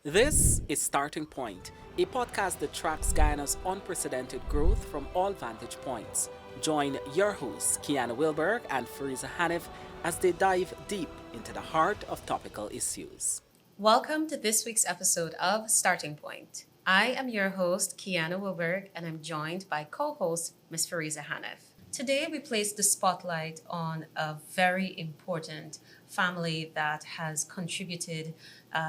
This is Starting Point, a podcast that tracks Guyana's unprecedented growth from all vantage points. Join your hosts, Kiana Wilberg and Fariza Hanif, as they dive deep into the heart of topical issues. Welcome to this week's episode of Starting Point. I am your host, Kiana Wilberg, and I'm joined by co host, Ms. Fariza Hanif. Today, we place the spotlight on a very important family that has contributed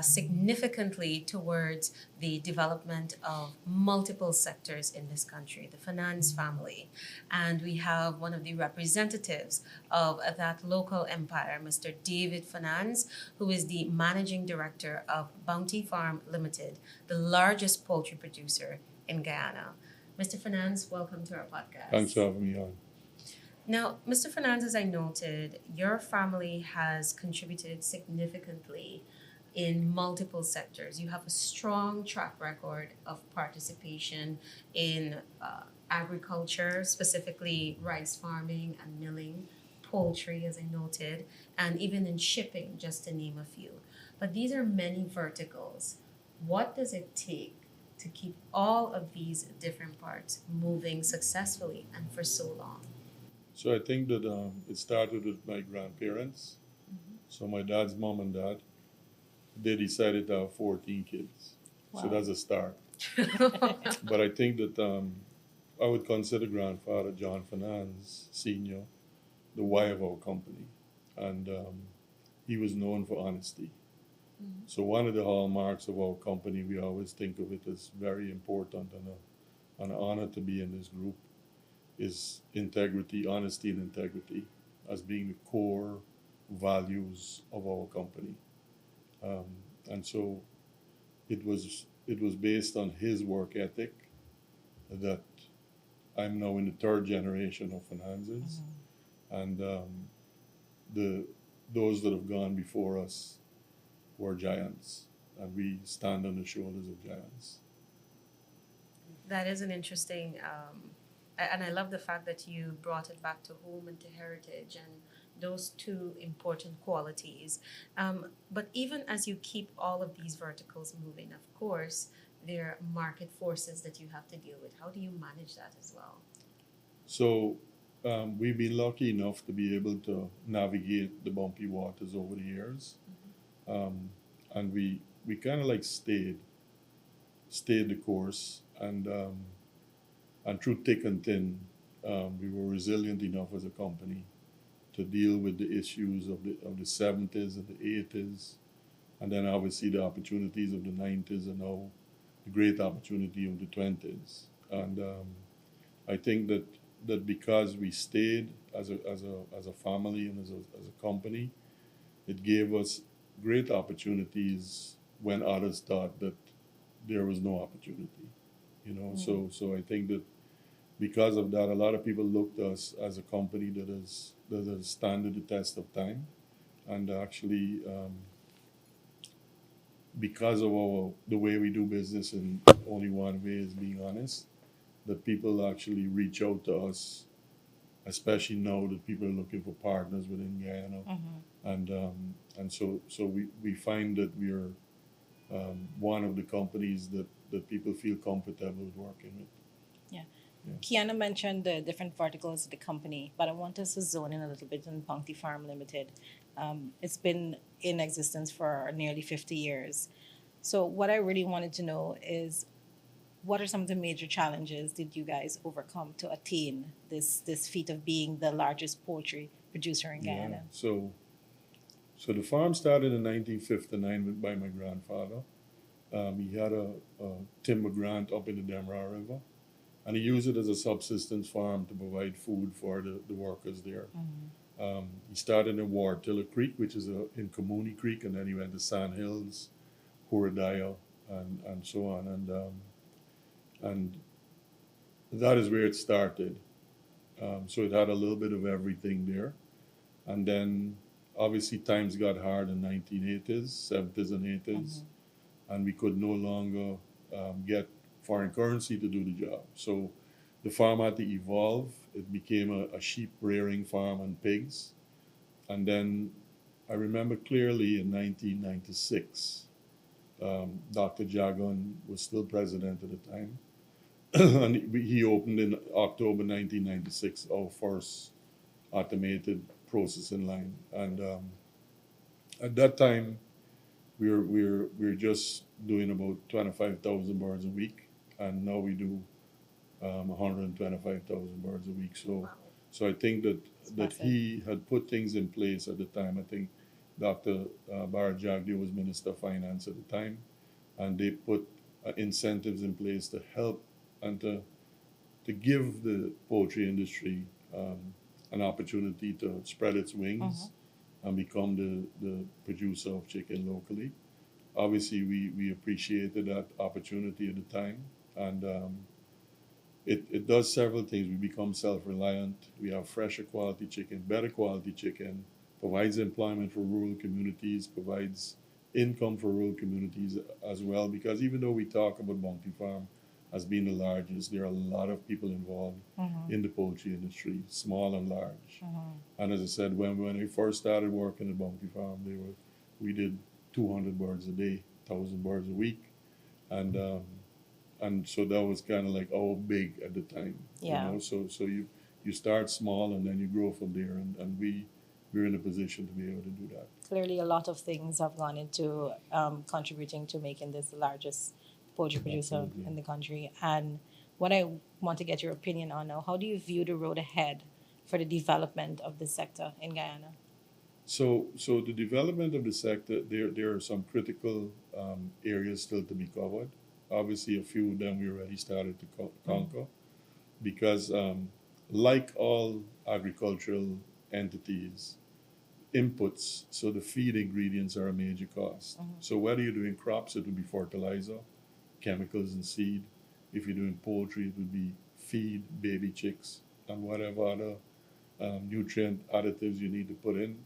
significantly towards the development of multiple sectors in this country, the Fernandes family. And we have one of the representatives of that local empire, Mr. David Fernandes, who is the managing director of Bounty Farm Limited, the largest poultry producer in Guyana. Mr. Fernandes, welcome to our podcast. Thanks for having me on. Now, Mr. Fernandes, as I noted, your family has contributed significantly in multiple sectors. You have a strong track record of participation in agriculture, specifically rice farming and milling, poultry, as I noted, and even in shipping, just to name a few. But these are many verticals. What does it take to keep all of these different parts moving successfully and for so long? So I think that it started with my grandparents. So my dad's mom and dad, they decided to have 14 kids. Wow. So that's a start. But I think that I would consider grandfather John Fernandes Sr. the why of our company. And he was known for honesty. So one of the hallmarks of our company, we always think of it as very important and an honor to be in this group, is integrity, honesty and integrity as being the core values of our company. And so it was based on his work ethic that I'm now in the third generation of Fernandes. And those that have gone before us were giants, and we stand on the shoulders of giants. That is an interesting, and I love the fact that you brought it back to home and to heritage and those two important qualities. But even as you keep all of these verticals moving, of course, there are market forces that you have to deal with. How do you manage that as well? So we've been lucky enough to be able to navigate the bumpy waters over the years. And we kind of like stayed the course, and through thick and thin, we were resilient enough as a company to deal with the issues of the 70s and the 80s, and then obviously the opportunities of the 90s, and now the great opportunity of the 20s. And I think that because we stayed as a family and as a company, it gave us great opportunities when others thought that there was no opportunity. So I think that because of that, a lot of people looked at us as a company that has stood the test of time, and actually, because of the way we do business in only one way is being honest, that people actually reach out to us, especially now that people are looking for partners within Guyana, and so we find that we are one of the companies that people feel comfortable with working with. Yeah. Kiana mentioned the different verticals of the company, but I want us to zone in a little bit on Bounty Farm Limited. It's been in existence for nearly 50 years. So what I really wanted to know is, what are some of the major challenges did you guys overcome to attain this feat of being the largest poultry producer in Guyana? So the farm started in 1959 by my grandfather. He had a timber grant up in the Demerara River, and he used it as a subsistence farm to provide food for the workers there. He started in Wartiller Creek, which is in Kamuni Creek, and then he went to Sand Hills, Horadaya, and so on. And that is where it started. So it had a little bit of everything there. And then obviously times got hard in 1980s, 70s and 80s, and we could no longer get foreign currency to do the job. So the farm had to evolve. It became a sheep rearing farm and pigs. And then I remember clearly in 1996, Dr. Jagan was still president at the time. And he opened in October 1996 our first automated processing line. And at that time, we were just doing about 25,000 birds a week, and now we do 125,000 birds a week. So I think that he had put things in place at the time. I think Dr. Bharat Jagdi was Minister of Finance at the time, and they put incentives in place to help and to give the poultry industry an opportunity to spread its wings and become the producer of chicken locally. Obviously, we appreciated that opportunity at the time, and it does several things. We become self-reliant. We have fresher quality chicken, better quality chicken, provides employment for rural communities, provides income for rural communities as well. Because even though we talk about Bounty Farm as being the largest, there are a lot of people involved in the poultry industry, small and large. And as I said, when we first started working at Bounty Farm, we did 200 birds a day, 1,000 birds a week, and so that was kind of like our big at the time. Yeah. You know, so you start small and then you grow from there, and we're in a position to be able to do that. Clearly, a lot of things have gone into contributing to making this the largest poultry producer Absolutely. in the country. And what I want to get your opinion on now, how do you view the road ahead for the development of this sector in Guyana? So the development of the sector, there are some critical areas still to be covered. Obviously, a few of them we already started to conquer, because like all agricultural entities, inputs, so the feed ingredients are a major cost. So whether you're doing crops, it would be fertilizer, chemicals and seed. If you're doing poultry, it would be feed, baby chicks, and whatever other nutrient additives you need to put in.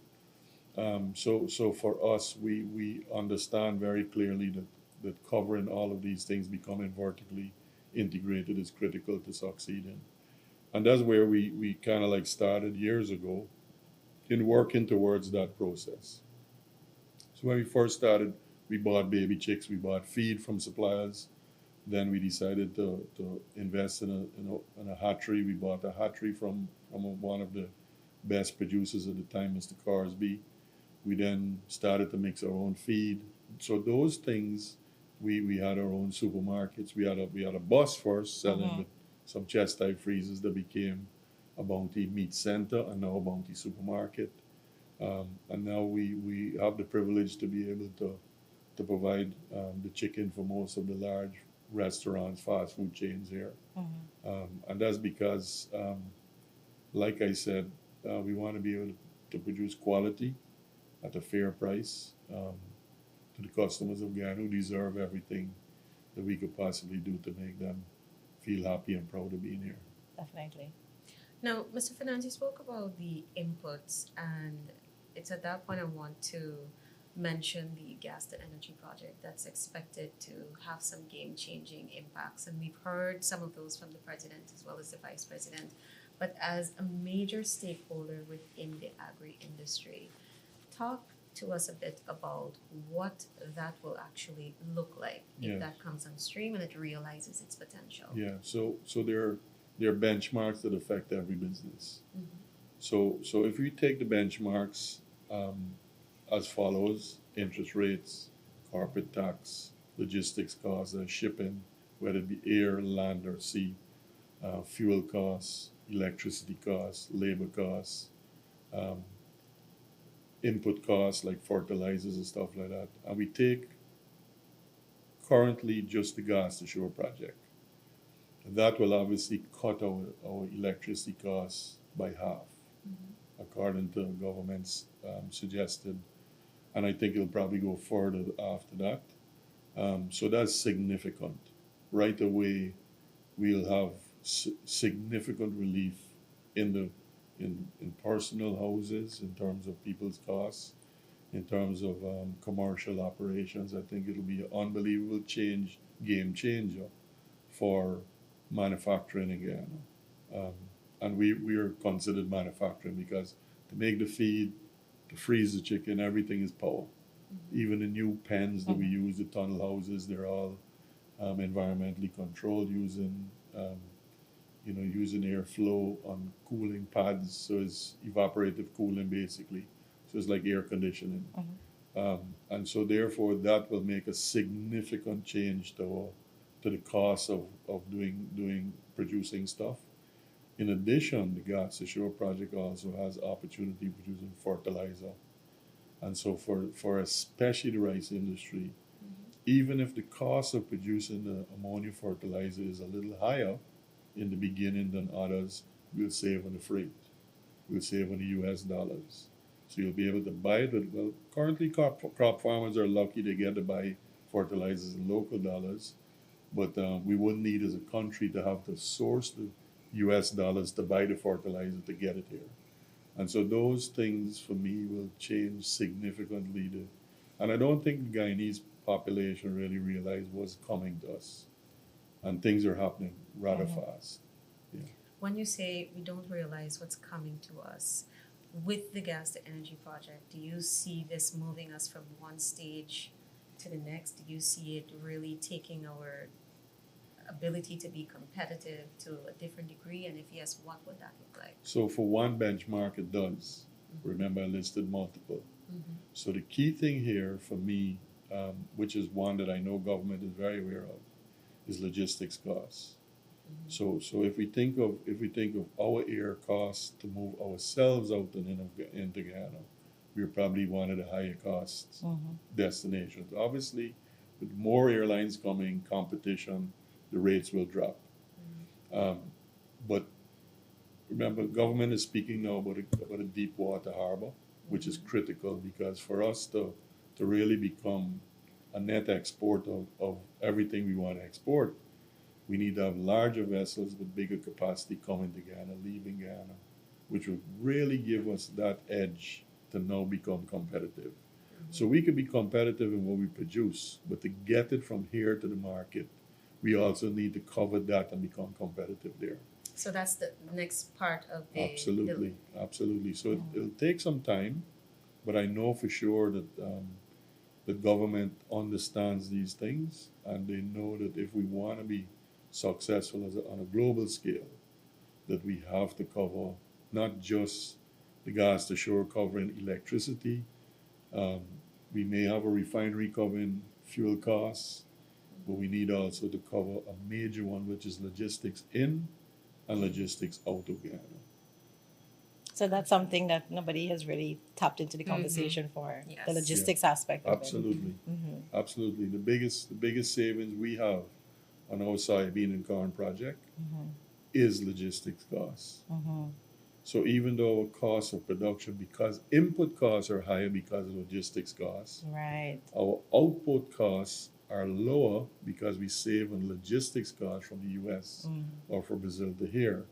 So for us, we understand very clearly that covering all of these things, becoming vertically integrated, is critical to succeeding. And that's where we kind of like started years ago in working towards that process. So when we first started, we bought baby chicks, we bought feed from suppliers. Then we decided to invest in a hatchery. We bought a hatchery from one of the best producers at the time, Mr. Carsby. We then started to mix our own feed. So those things, we had our own supermarkets. We had a bus first selling with some chest type freezers that became a Bounty Meat Center and now a Bounty Supermarket. And now we have the privilege to be able to provide the chicken for most of the large restaurants, fast food chains here. And that's because, like I said, we want to be able to produce quality at a fair price to the customers of Guyana, who deserve everything that we could possibly do to make them feel happy and proud of being here. Definitely. Now, Mr. Fernandes, you spoke about the inputs, and it's at that point I want to mention the gas to energy project that's expected to have some game-changing impacts. And we've heard some of those from the president as well as the vice president. But as a major stakeholder within the agri-industry, talk to us a bit about what that will actually look like if that comes on stream and it realizes its potential. Yeah, so there are benchmarks that affect every business. So if we take the benchmarks as follows: interest rates, corporate tax, logistics costs, shipping, whether it be air, land, or sea, fuel costs, electricity costs, labor costs, input costs like fertilizers and stuff like that. And we take currently just the gas to shore project. That will obviously cut our electricity costs by half, according to government's suggested. And I think it'll probably go further after that. So that's significant. Right away, we'll have significant relief in personal houses, in terms of people's costs, in terms of commercial operations. I think it'll be an unbelievable game changer for manufacturing in Guyana. And we are considered manufacturing because to make the feed, to freeze the chicken, everything is power. Even the new pens that we use, the tunnel houses, they're all environmentally controlled using airflow on cooling pads. So it's evaporative cooling basically. So it's like air conditioning. And so therefore that will make a significant change to the cost of producing stuff. In addition, the Gas to Shore project also has opportunity producing fertilizer. And so for especially the rice industry, even if the cost of producing the ammonia fertilizer is a little higher in the beginning than others, we'll save on the freight. We'll save on the US dollars. So you'll be able to buy it. Well, currently crop farmers are lucky they get to buy fertilizers in local dollars, but we wouldn't need as a country to have to source the US dollars to buy the fertilizer to get it here. And so those things for me will change significantly. And I don't think the Guyanese population really realized what's coming to us. And things are happening rather fast. Yeah. When you say we don't realize what's coming to us, with the gas to energy project, do you see this moving us from one stage to the next? Do you see it really taking our ability to be competitive to a different degree? And if yes, what would that look like? So for one benchmark, it does. Remember, I listed multiple. So the key thing here for me, which is one that I know government is very aware of, is logistics costs. So if we think of our air costs to move ourselves out into Guyana, we're probably one of the higher costs destinations. Obviously, with more airlines coming, competition, the rates will drop. But remember, government is speaking now about a deepwater harbor, which is critical because for us to really become a net export of everything we want to export, we need to have larger vessels with bigger capacity coming to Guyana, leaving Guyana, which would really give us that edge to now become competitive. So we can be competitive in what we produce, but to get it from here to the market, we also need to cover that and become competitive there. So that's the next part of the... Absolutely. So it'll take some time, but I know for sure that the government understands these things, and they know that if we want to be successful on a global scale, that we have to cover not just the gas to shore covering electricity. We may have a refinery covering fuel costs, but we need also to cover a major one, which is logistics in and logistics out of Guyana. So that's something that nobody has really tapped into the conversation for, Yes. the logistics aspect of Absolutely. it. Absolutely. The biggest savings we have on our Soybean and corn project is logistics costs. So even though our costs of production, because input costs are higher because of logistics costs, Right. our output costs are lower because we save on logistics costs from the US or from Brazil to here.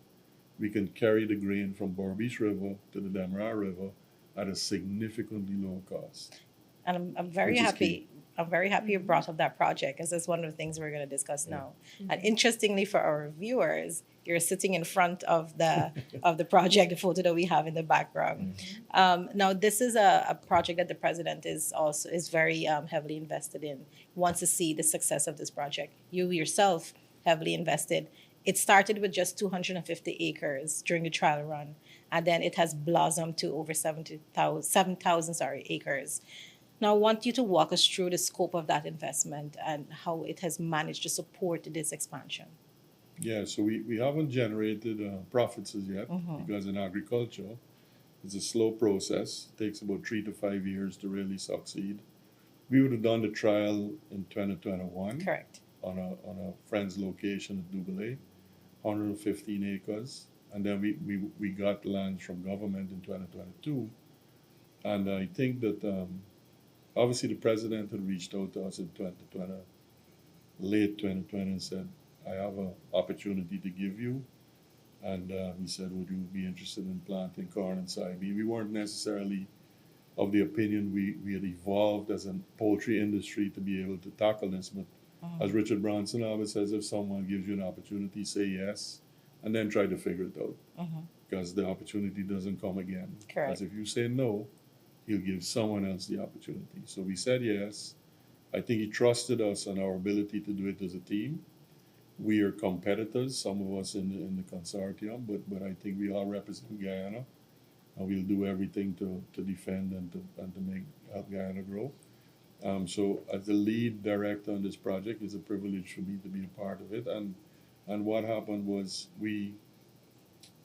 We can carry the grain from Berbice River to the Demerara River at a significantly lower cost. And I'm very Which is happy. key. I'm very happy you brought up that project, because that's one of the things we're going to discuss now. And interestingly, for our viewers, you're sitting in front of the project, the photo that we have in the background. Now, this is a project that the president is very heavily invested in. Wants to see the success of this project. You yourself heavily invested. It started with just 250 acres during the trial run, and then it has blossomed to over 7,000 acres. Now, I want you to walk us through the scope of that investment and how it has managed to support this expansion. Yeah, so we haven't generated profits as yet because in agriculture, it's a slow process. It takes about 3 to 5 years to really succeed. We would have done the trial in 2021. Correct. On a friend's location at Dubalay, 115 acres. And then we got lands from government in 2022. And I think that obviously the president had reached out to us in 2020, late 2020, and said, I have an opportunity to give you. And he said, would you be interested in planting corn and soybean? We weren't necessarily of the opinion we had evolved as a poultry industry to be able to tackle this. But as Richard Branson always says, if someone gives you an opportunity, say yes, and then try to figure it out. Because the opportunity doesn't come again. Correct. Because if you say no, he'll give someone else the opportunity. So we said yes. I think he trusted us and our ability to do it as a team. We are competitors, some of us in the consortium, but I think we all represent Guyana, and we'll do everything to defend and to make help Guyana grow. So as the lead director on this project, it's a privilege for me to be a part of it. And what happened was we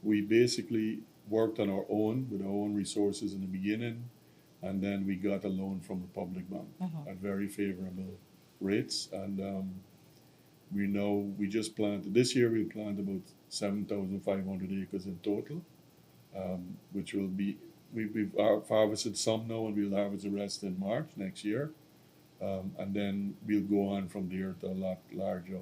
basically worked on our own with our own resources in the beginning, and then we got a loan from the public bank at very favorable rates. And we just planted this year. We planted about 7,500 acres in total, which will be we've harvested some now, and we'll harvest the rest in March next year, and then we'll go on from there to a lot larger.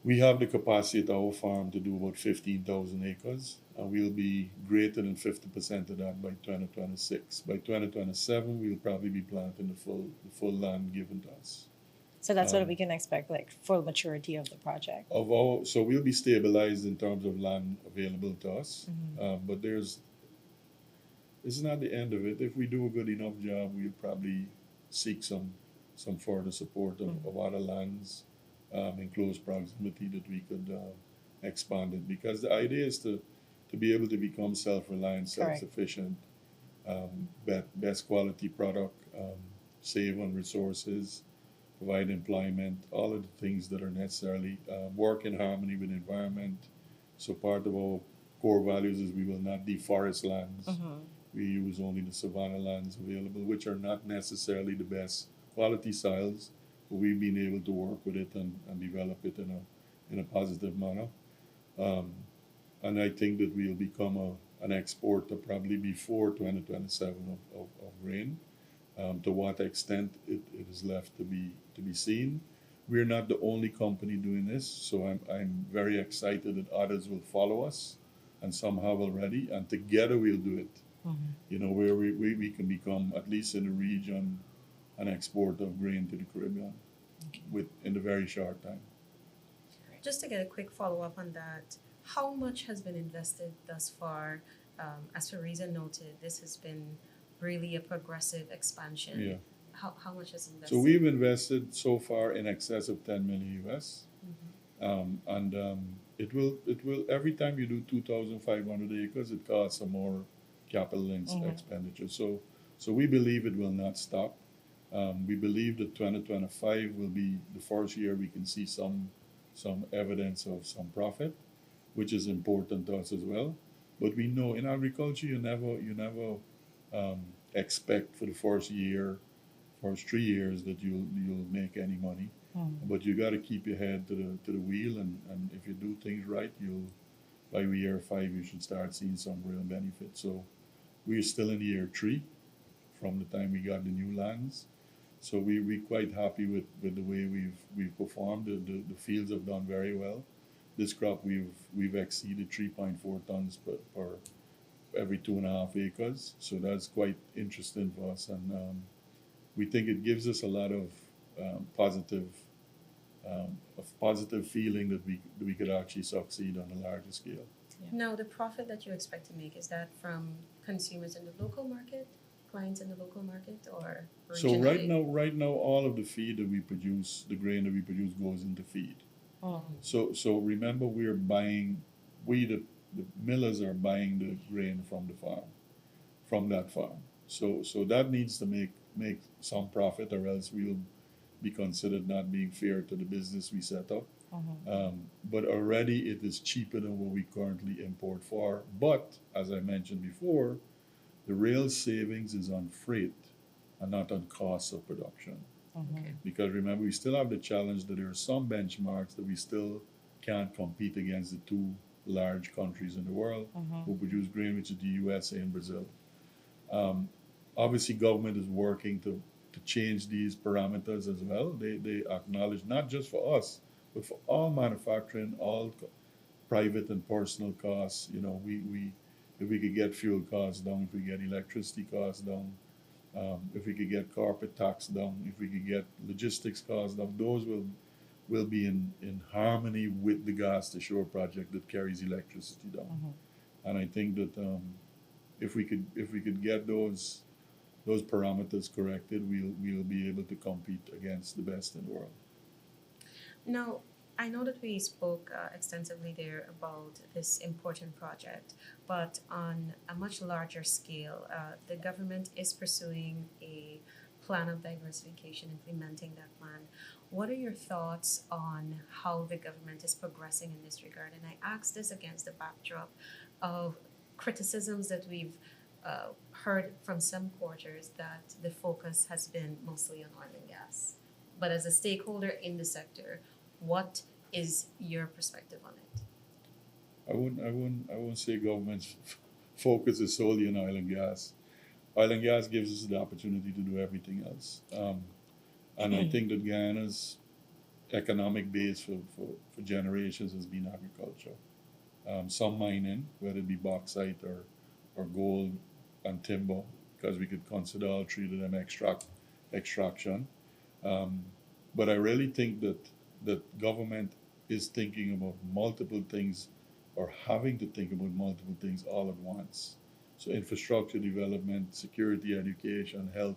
We have the capacity at our farm to do about 15,000 acres, and we'll be greater than 50% of that by 2026. By 2027, we'll probably be planting the full land given to us. So that's what we can expect, like full maturity of the project. So we'll be stabilized in terms of land available to us, but it's not the end of it. If we do a good enough job, we'll probably seek some further support of other lands in close proximity that we could expand it. Because the idea is to be able to become self-reliant, self-sufficient, best quality product, save on resources, provide employment, all of the things that are necessarily work in harmony with the environment. So part of our core values is we will not deforest lands. We use only the savanna lands available, which are not necessarily the best quality soils, but we've been able to work with it and develop it in a positive manner. And I think that we'll become an exporter probably before 2027 of grain. To what extent it is left to be seen. We're not the only company doing this, so I'm very excited that others will follow us, and some have already, and together we'll do it. Where we can become, at least in the region, an exporter of grain to the Caribbean in a very short time. Just to get a quick follow-up on that, how much has been invested thus far? As Teresa noted, this has been really a progressive expansion. Yeah. How much has invested? So we've invested so far in excess of 10 million US. It will every time you do 2,500 acres, it costs some more capital expenditure. So we believe it will not stop. We believe that 2025 will be the first year we can see some evidence of some profit, which is important to us as well. But we know in agriculture you never expect for the first 3 years that you'll make any money. But you got to keep your head to the wheel, and if you do things right, by year 5 you should start seeing some real benefit. So we're still in year 3 from the time we got the new lands. So we're quite happy with the way we've performed. The fields have done very well. This crop we've exceeded 3.4 tons per every 2.5 acres. So that's quite interesting for us, and we think it gives us a lot of positive feeling that we could actually succeed on a larger scale. Now, the profit that you expect to make, is that from consumers in the local market, clients in the local market, or regionally? So right now, all of the feed that we produce, the grain that we produce, goes into feed. So remember, the millers are buying the grain from that farm. So that needs to make some profit, or else we'll be considered not being fair to the business we set up. But already it is cheaper than what we currently import for. But as I mentioned before, the real savings is on freight and not on costs of production. Okay. Because remember, we still have the challenge that there are some benchmarks that we still can't compete against the two large countries in the world who produce grain, which is the USA and Brazil. Obviously, government is working to change these parameters as well. They acknowledge, not just for us, but for all manufacturing, all private and personal costs. If we could get fuel costs down, if we get electricity costs down, if we could get corporate tax down, if we could get logistics costs down, those will be in harmony with the gas to shore project that carries electricity down. And I think that if we could get those parameters corrected, we'll be able to compete against the best in the world. Now, I know that we spoke extensively there about this important project, but on a much larger scale, the government is pursuing a plan of diversification, implementing that plan. What are your thoughts on how the government is progressing in this regard? And I ask this against the backdrop of criticisms that we've heard from some quarters that the focus has been mostly on oil and gas. But as a stakeholder in the sector, what is your perspective on it? I wouldn't say government's focus is solely on oil and gas. Oil and gas gives us the opportunity to do everything else. And I think that Guyana's economic base for generations has been agriculture. Some mining, whether it be bauxite or gold and timber, because we could consider all three of them extraction. But I really think that government is thinking about multiple things or having to think about multiple things all at once. So infrastructure development, security, education, health,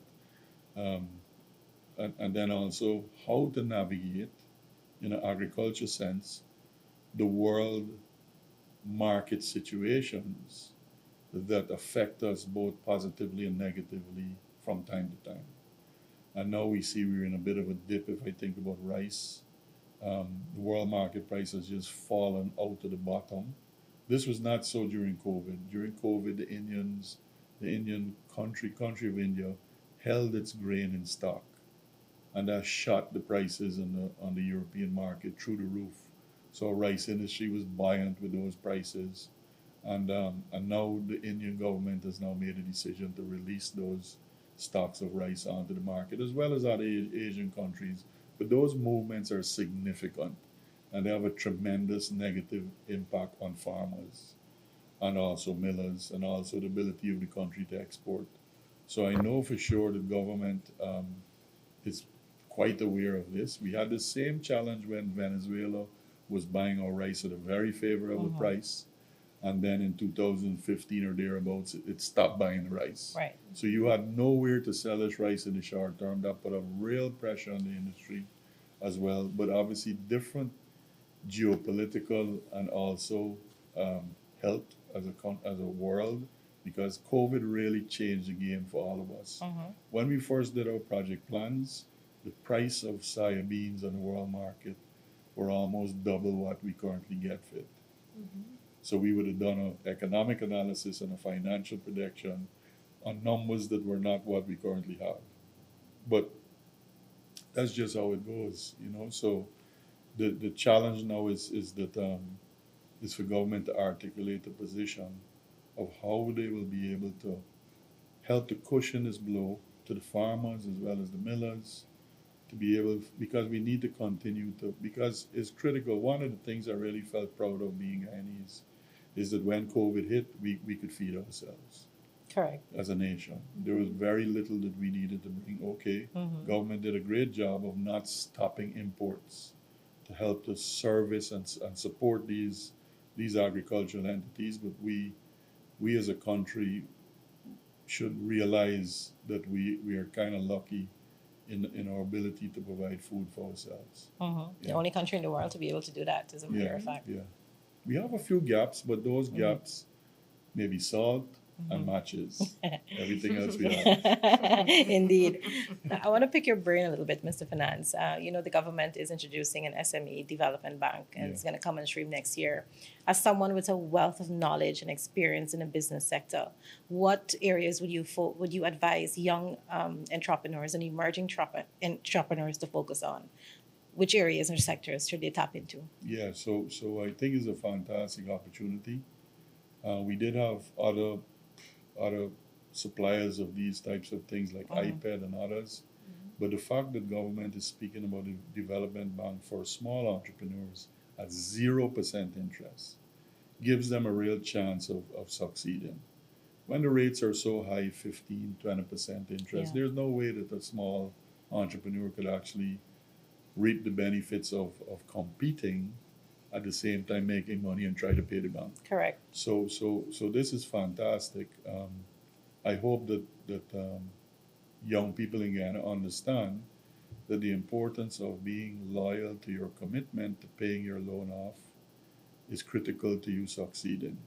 and then also how to navigate, in an agriculture sense, the world market situations that affect us both positively and negatively from time to time. And now we see we're in a bit of a dip if I think about rice. The world market price has just fallen out to the bottom. This was not so during COVID. During COVID, the Indian country of India, held its grain in stock, and that shot the prices on the European market through the roof. So rice industry was buoyant with those prices, and now the Indian government has now made a decision to release those stocks of rice onto the market, as well as other Asian countries. But those movements are significant, and they have a tremendous negative impact on farmers and also millers, and also the ability of the country to export. So I know for sure the government is quite aware of this. We had the same challenge when Venezuela was buying our rice at a very favorable price, and then in 2015 or thereabouts, it stopped buying the rice. Right. So you had nowhere to sell this rice in the short term. That put a real pressure on the industry as well. But obviously, different geopolitical and also health as a world, because COVID really changed the game for all of us. When we first did our project plans, the price of soybeans on the world market were almost double what we currently get for it. So we would have done an economic analysis and a financial projection on numbers that were not what we currently have. But that's just how it goes, you know. So the challenge now is for government to articulate a position of how they will be able to help to cushion this blow to the farmers as well as the millers, to be able, because we need to continue to, because it's critical. One of the things I really felt proud of being Guyanese is that when COVID hit, we could feed ourselves. Correct. As a nation. There was very little that we needed to bring. Okay, government did a great job of not stopping imports to help to service and support these agricultural entities, but we as a country should realize that we are kind of lucky in our ability to provide food for ourselves. The only country in the world to be able to do that, as a matter of fact. Yeah. We have a few gaps, but those gaps may be salt and matches. Everything else we have. Indeed. Now, I want to pick your brain a little bit, Mr. Fernandes. The government is introducing an SME development bank, and it's going to come on stream next year. As someone with a wealth of knowledge and experience in the business sector, what areas would you advise young entrepreneurs and emerging entrepreneurs to focus on? Which areas or sectors should they tap into? Yeah, so I think it's a fantastic opportunity. We did have other suppliers of these types of things like iPad and others, but the fact that government is speaking about a development bank for small entrepreneurs at 0% interest gives them a real chance of succeeding. When the rates are so high, 15, 20% interest, there's no way that a small entrepreneur could actually reap the benefits of competing at the same time making money and try to pay the bank. Correct. So this is fantastic. I hope that young people in Guyana understand that the importance of being loyal to your commitment to paying your loan off is critical to you succeeding.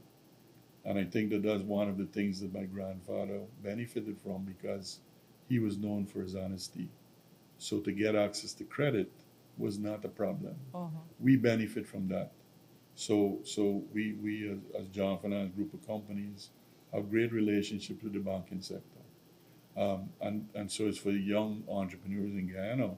And I think that that's one of the things that my grandfather benefited from because he was known for his honesty. So to get access to credit was not a problem. We benefit from that. So we as John Fernandes Group of Companies have great relationships with the banking sector. And so it's for the young entrepreneurs in Guyana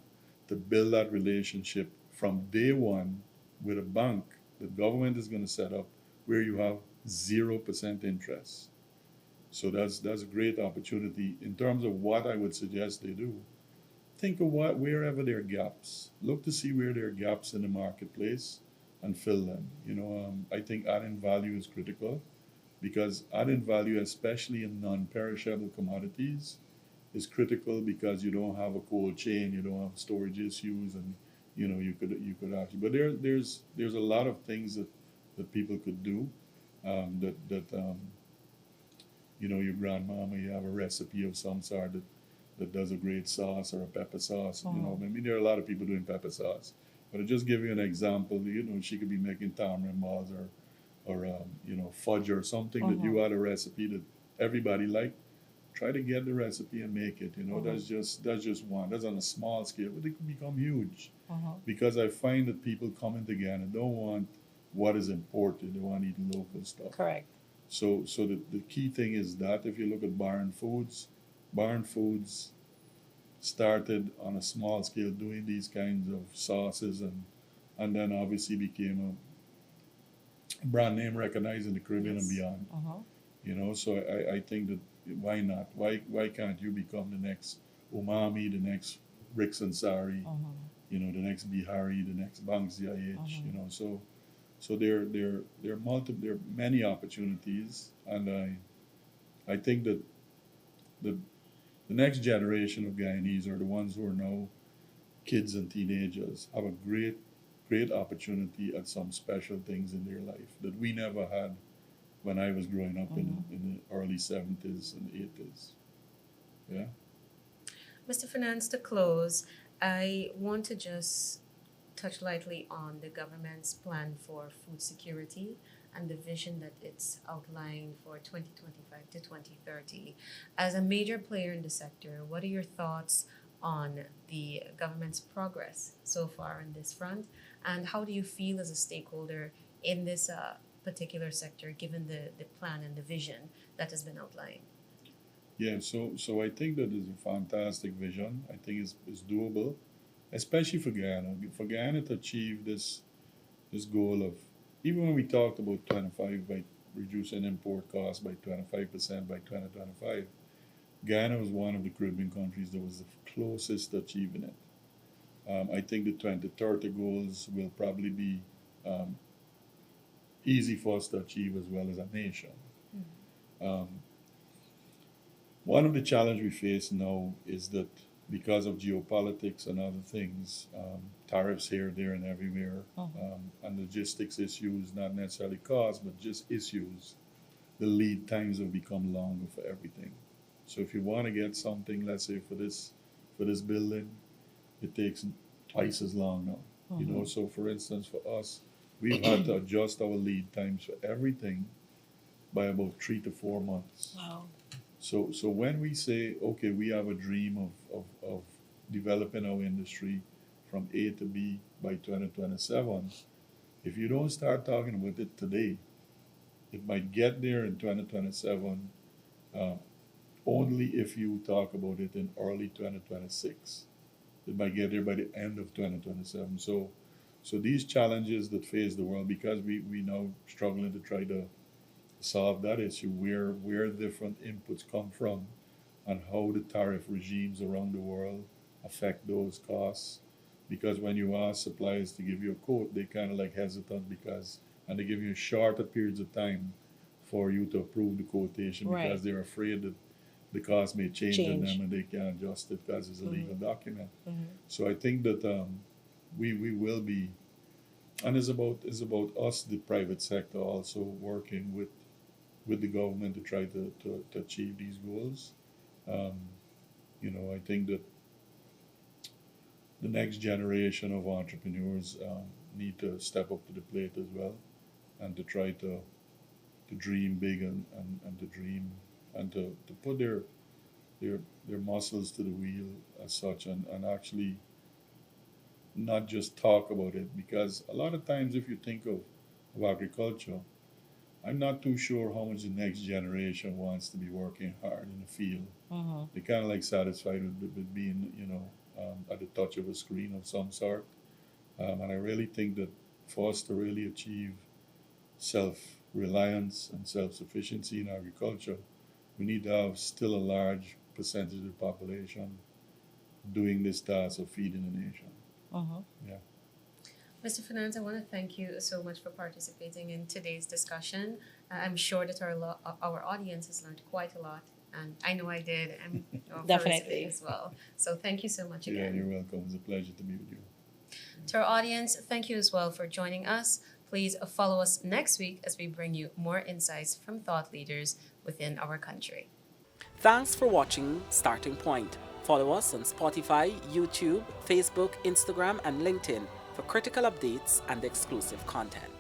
to build that relationship from day one with a bank the government is going to set up where you have 0% interest. So that's a great opportunity. In terms of what I would suggest they do, think of wherever there are gaps. Look to see where there are gaps in the marketplace and fill them. I think adding value is critical because adding value, especially in non-perishable commodities, is critical because you don't have a cold chain, you don't have storage issues, and you could actually. But there's a lot of things that people could do. Your grandmama, you have a recipe of some sort that does a great sauce or a pepper sauce. Maybe there are a lot of people doing pepper sauce. But I'll just give you an example. She could be making tamarind balls or fudge or something that you had a recipe that everybody liked. Try to get the recipe and make it. That's just one. That's on a small scale, but it could become huge. Because I find that people coming together don't want what is imported. They want to eat local stuff. Correct. So the key thing is that if you look at Barn Foods started on a small scale doing these kinds of sauces and then obviously became a brand name recognized in the Caribbean and beyond. So I think that why not? Why can't you become the next Umami, the next Ricks and Sari, the next Bihari, the next Banks IH, So there are many opportunities, and I think that the next generation of Guyanese, or the ones who are now kids and teenagers, have a great opportunity at some special things in their life that we never had when I was growing up in the early 70s and 80s. Yeah. Mr. Fernandes, to close, I want to just touch lightly on the government's plan for food security and the vision that it's outlined for 2025 to 2030. As a major player in the sector, what are your thoughts on the government's progress so far on this front? And how do you feel as a stakeholder in this particular sector, given the plan and the vision that has been outlined? Yeah, so I think that is a fantastic vision. I think it's doable, especially for Guyana. For Guyana to achieve this goal of, even when we talked about 25 by reducing import costs by 25% by 2025, Guyana was one of the Caribbean countries that was the closest to achieving it. I think the 2030 goals will probably be easy for us to achieve as well as a nation. One of the challenges we face now is that because of geopolitics and other things, tariffs here, there, and everywhere, and logistics issues, not necessarily cost, but just issues, the lead times have become longer for everything. So if you want to get something, let's say for this building, it takes twice as long now. So for instance, for us, we've had to adjust our lead times for everything by about 3 to 4 months. Wow. So when we say, okay, we have a dream of developing our industry from A to B by 2027, if you don't start talking about it today, it might get there in 2027 only if you talk about it in early 2026. It might get there by the end of 2027. So these challenges that face the world, because we now struggling to try to solve that issue, where different inputs come from and how the tariff regimes around the world affect those costs. Because when you ask suppliers to give you a quote, they kind of like hesitant and they give you shorter periods of time for you to approve the quotation because they're afraid that the cost may change on them and they can't adjust it because it's a legal document. So I think that we will be And it's about us, the private sector, also working with the government to try to achieve these goals. Um, I think that the next generation of entrepreneurs need to step up to the plate as well, and to try to dream big, and to dream, and to put their muscles to the wheel as such, and actually not just talk about it, because a lot of times if you think of agriculture, I'm not too sure how much the next generation wants to be working hard in the field. Mm-hmm. They're kind of like satisfied with being, at the touch of a screen of some sort. And I really think that for us to really achieve self-reliance and self-sufficiency in agriculture, we need to have still a large percentage of the population doing this task of feeding the nation. Mm-hmm. Yeah. Mr. Fernandes, I want to thank you so much for participating in today's discussion. I'm sure that our audience has learned quite a lot, and I know I did, and Definitely. as well. So thank you so much Yeah, again. you're welcome. It's a pleasure to be with you. To our audience, thank you as well for joining us. Please follow us next week as we bring you more insights from thought leaders within our country. Thanks for watching Starting Point. Follow us on Spotify, YouTube, Facebook, Instagram, and LinkedIn for critical updates and exclusive content.